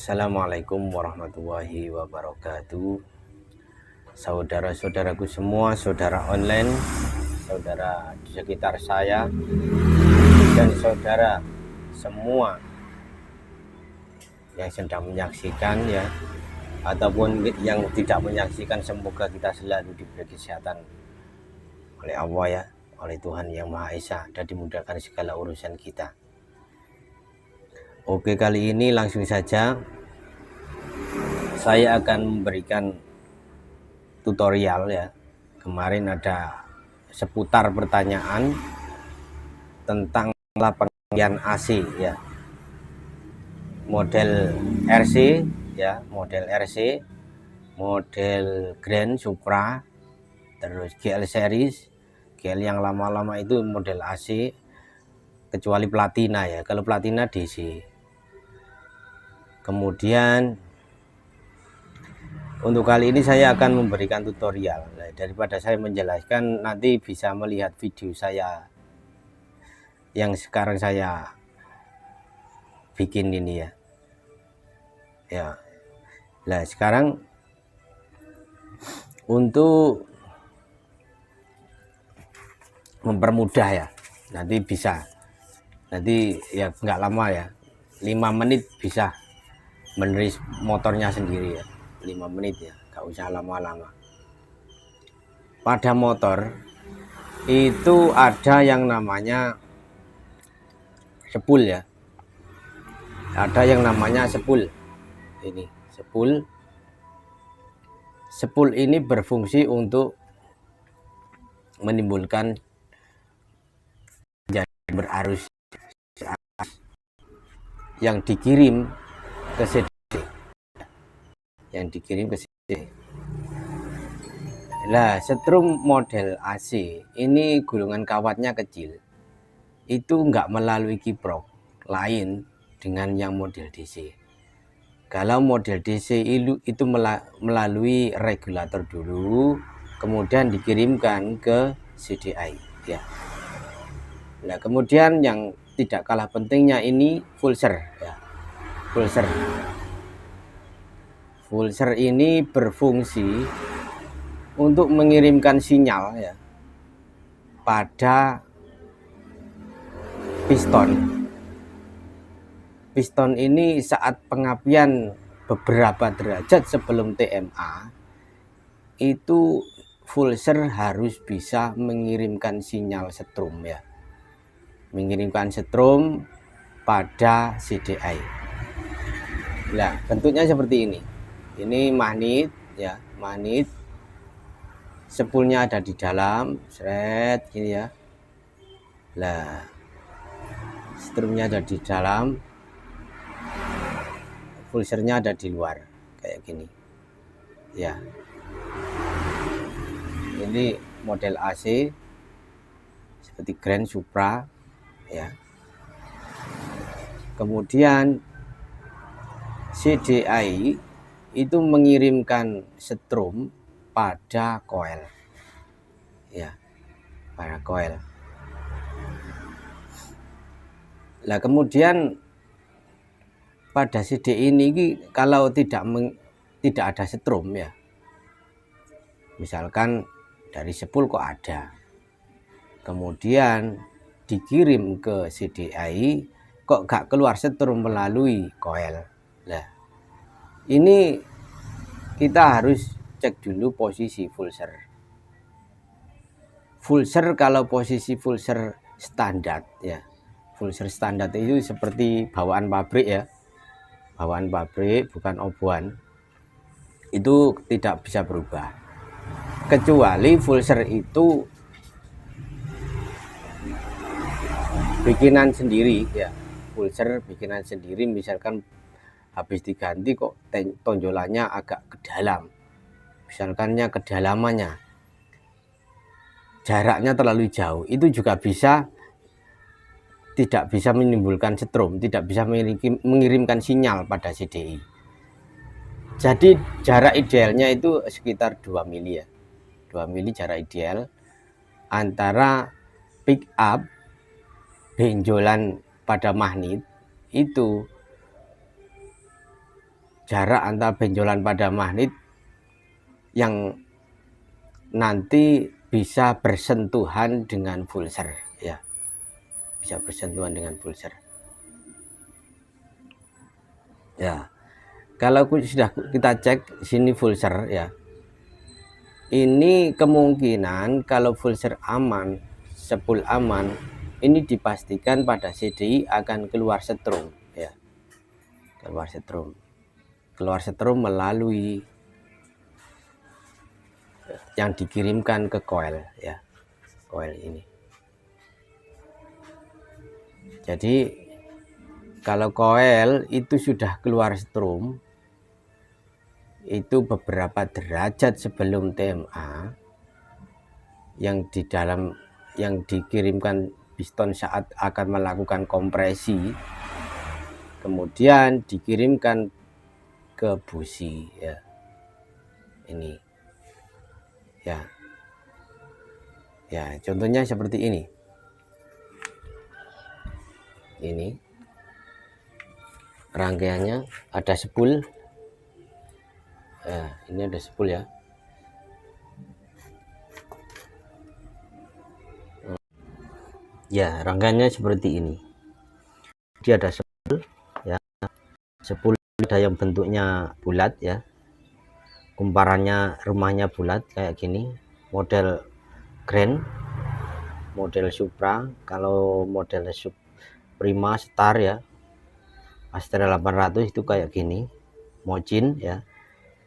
Assalamualaikum warahmatullahi wabarakatuh. Saudara-saudaraku semua, saudara online, saudara di sekitar saya, dan saudara semua yang sedang menyaksikan ya, ataupun yang tidak menyaksikan, semoga kita selalu diberi kesehatan oleh Allah ya, oleh Tuhan Yang Maha Esa, dan dimudahkan segala urusan kita. Oke, kali ini langsung saja saya akan memberikan tutorial ya. Kemarin ada seputar pertanyaan tentang pengalian AC ya, model RC ya, model RC, model Grand Supra, terus GL series, GL yang lama-lama itu model AC, kecuali Platina ya. Kalau Platina DC. Kemudian untuk kali ini saya akan memberikan tutorial. Daripada saya menjelaskan, nanti bisa melihat video saya yang sekarang saya bikin ini ya. Ya. Nah, sekarang untuk mempermudah ya, nanti bisa. Nanti ya nggak lama ya. 5 menit bisa meneris motornya sendiri ya. 5 menit ya, nggak usah lama-lama. Pada motor itu ada yang namanya sepul ya, ada yang namanya sepul. Ini sepul ini berfungsi untuk menimbulkan berarus yang dikirim ke CD, Nah, setrum model AC ini gulungan kawatnya kecil, itu enggak melalui kiprok lain dengan yang model DC. Kalau model DC itu melalui regulator dulu, kemudian dikirimkan ke CDI ya. Nah, kemudian yang tidak kalah pentingnya ini pulser ya. Pulser ini berfungsi untuk mengirimkan sinyal ya pada piston. Piston ini saat pengapian beberapa derajat sebelum TMA, itu pulser harus bisa mengirimkan sinyal setrum ya. Mengirimkan setrum pada CDI. Nah, bentuknya seperti ini. Ini magnet ya, magnet. Sepulnya ada di dalam, seret gini ya. Nah, strumnya ada di dalam, pulsernya ada di luar kayak gini. Ya. Ini model AC seperti Grand Supra ya. Kemudian CDI itu mengirimkan setrum pada coil ya, pada coil. Nah, kemudian pada CDI ini kalau tidak ada setrum ya, misalkan dari sepul kok ada, kemudian dikirim ke CDI kok gak keluar setrum melalui coil. Nah, ini kita harus cek dulu posisi pulser. Pulser kalau posisi pulser standar ya, pulser standar itu seperti bawaan pabrik ya, bawaan pabrik bukan oboan, itu tidak bisa berubah kecuali pulser itu bikinan sendiri ya. Pulser bikinan sendiri, misalkan habis diganti kok tonjolannya agak ke dalam, misalkannya kedalamannya, jaraknya terlalu jauh, itu juga bisa tidak bisa menimbulkan setrum, tidak bisa mengirimkan sinyal pada CDI. Jadi jarak idealnya itu sekitar 2 mili ya, 2 mili jarak ideal antara pick up benjolan pada magnet itu jarak antara benjolan pada magnet yang nanti bisa bersentuhan dengan pulser ya, bisa bersentuhan dengan pulser ya. Kalau sudah kita cek sini pulser ya, ini kemungkinan kalau pulser aman, spool aman, ini dipastikan pada CDI akan keluar setrum ya, keluar setrum melalui yang dikirimkan ke coil ya, coil ini. Jadi kalau coil itu sudah keluar strom itu beberapa derajat sebelum TMA yang di dalam yang dikirimkan piston saat akan melakukan kompresi, kemudian dikirimkan ke busi ya, ini ya, ya contohnya seperti ini rangkaiannya ada spool ya, ini ada spool ya, ya rangkaiannya seperti ini. Dia ada spool ya, spool ada yang bentuknya bulat ya, kumparannya rumahnya bulat kayak gini, model Grand, model Supra. Kalau model Prima, Star ya, Astra 800 itu kayak gini, Mocin ya,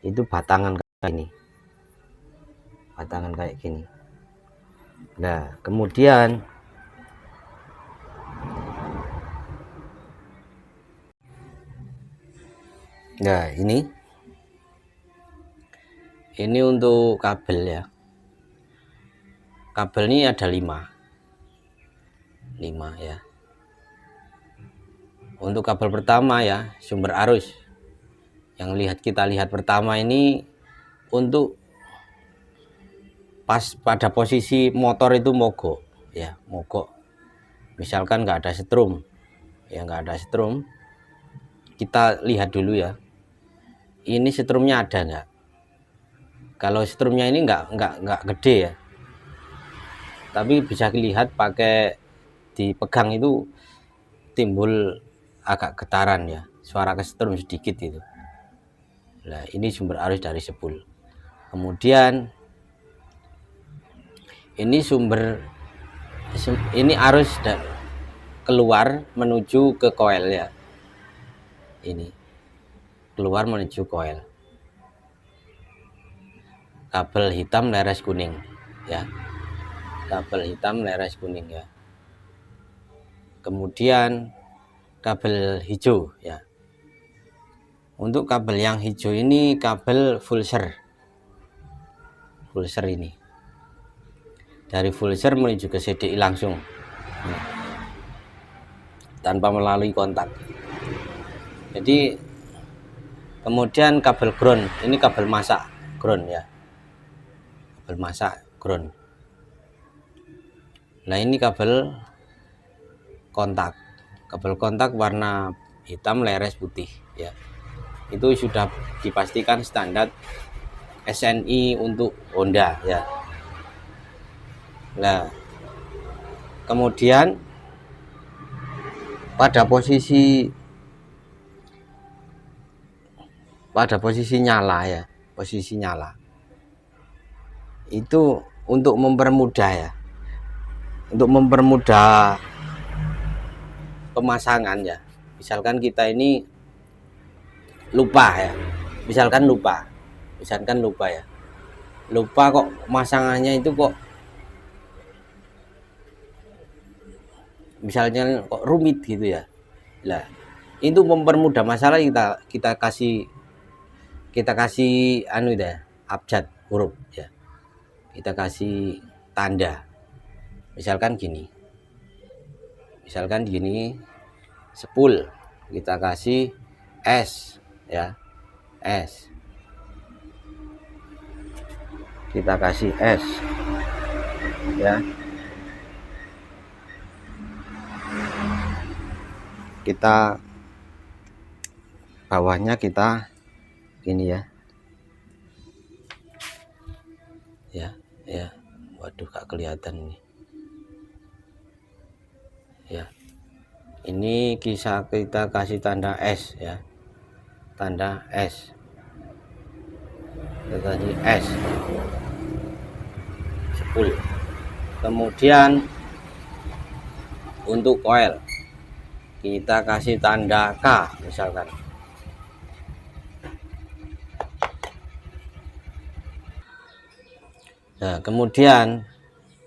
itu batangan kayak gini, batangan kayak gini. Nah kemudian nah ini untuk kabel ya, kabel ini ada 5 ya. Untuk kabel pertama ya, sumber arus yang kita lihat pertama ini untuk pas pada posisi motor itu mogok ya, mogok. Misalkan nggak ada setrum ya, nggak ada setrum, kita lihat dulu ya, ini setrumnya ada nggak. Kalau setrumnya ini nggak gede ya, tapi bisa dilihat pakai dipegang itu timbul agak getaran ya, suara kesetrum sedikit itu. Nah ini sumber arus dari spool. Kemudian ini ini arus keluar menuju ke coil ya, ini keluar menuju coil, kabel hitam leres kuning ya, kabel hitam leres kuning ya. Kemudian kabel hijau ya, untuk kabel yang hijau ini kabel pulser ini, dari pulser menuju ke CDI langsung tanpa melalui kontak. Jadi kemudian kabel ground, ini kabel masak ground ya, kabel masak ground. Nah ini kabel kontak warna hitam leres putih ya, itu sudah dipastikan standar SNI untuk Honda ya. Nah kemudian pada posisi nyala ya, posisi nyala itu untuk mempermudah ya, untuk mempermudah pemasangan ya. Misalkan kita ini lupa ya, misalkan lupa ya, lupa kok masangannya itu kok misalnya kok rumit gitu ya. Lah itu mempermudah masalah, kita kasih anu deh, abjad huruf ya, kita kasih tanda. Misalkan gini spool, kita kasih S ya, S, kita kasih S ya, kita bawahnya kita Ini ya. Ya. Waduh, gak kelihatan ini. Ya. Ini kisah kita kasih tanda S ya. Tanda S. Kita kasih S. Spool. Kemudian untuk coil kita kasih tanda K misalkan. Nah, kemudian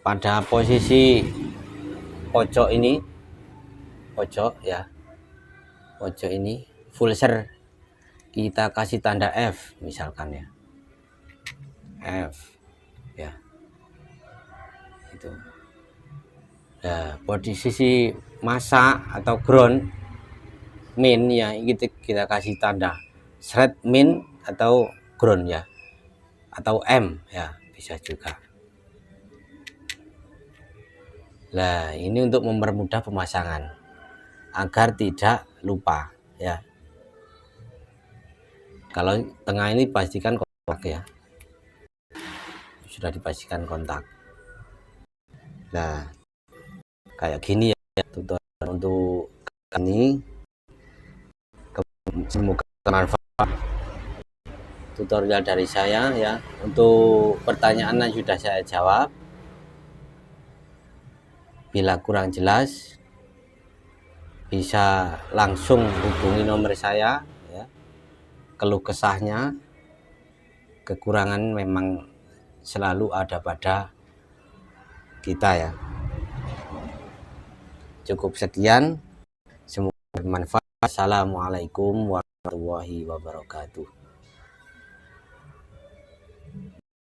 pada posisi pojok ini, pojok ya, pojok ini full ser, kita kasih tanda F misalkan ya, F ya, itu. Nah, posisi masa atau ground min ya, kita kasih tanda thread min atau ground ya, atau M ya, bisa juga. Nah, ini untuk mempermudah pemasangan agar tidak lupa ya. Kalau tengah ini pastikan kontak ya, sudah dipastikan kontak. Nah, kayak gini ya tutorial untuk ini. Semoga bermanfaat tutorial dari saya ya. Untuk pertanyaan yang sudah saya jawab, bila kurang jelas bisa langsung hubungi nomor saya ya. Keluh kesahnya, kekurangan memang selalu ada pada kita ya. Cukup sekian, semoga bermanfaat. Assalamualaikum warahmatullahi wabarakatuh.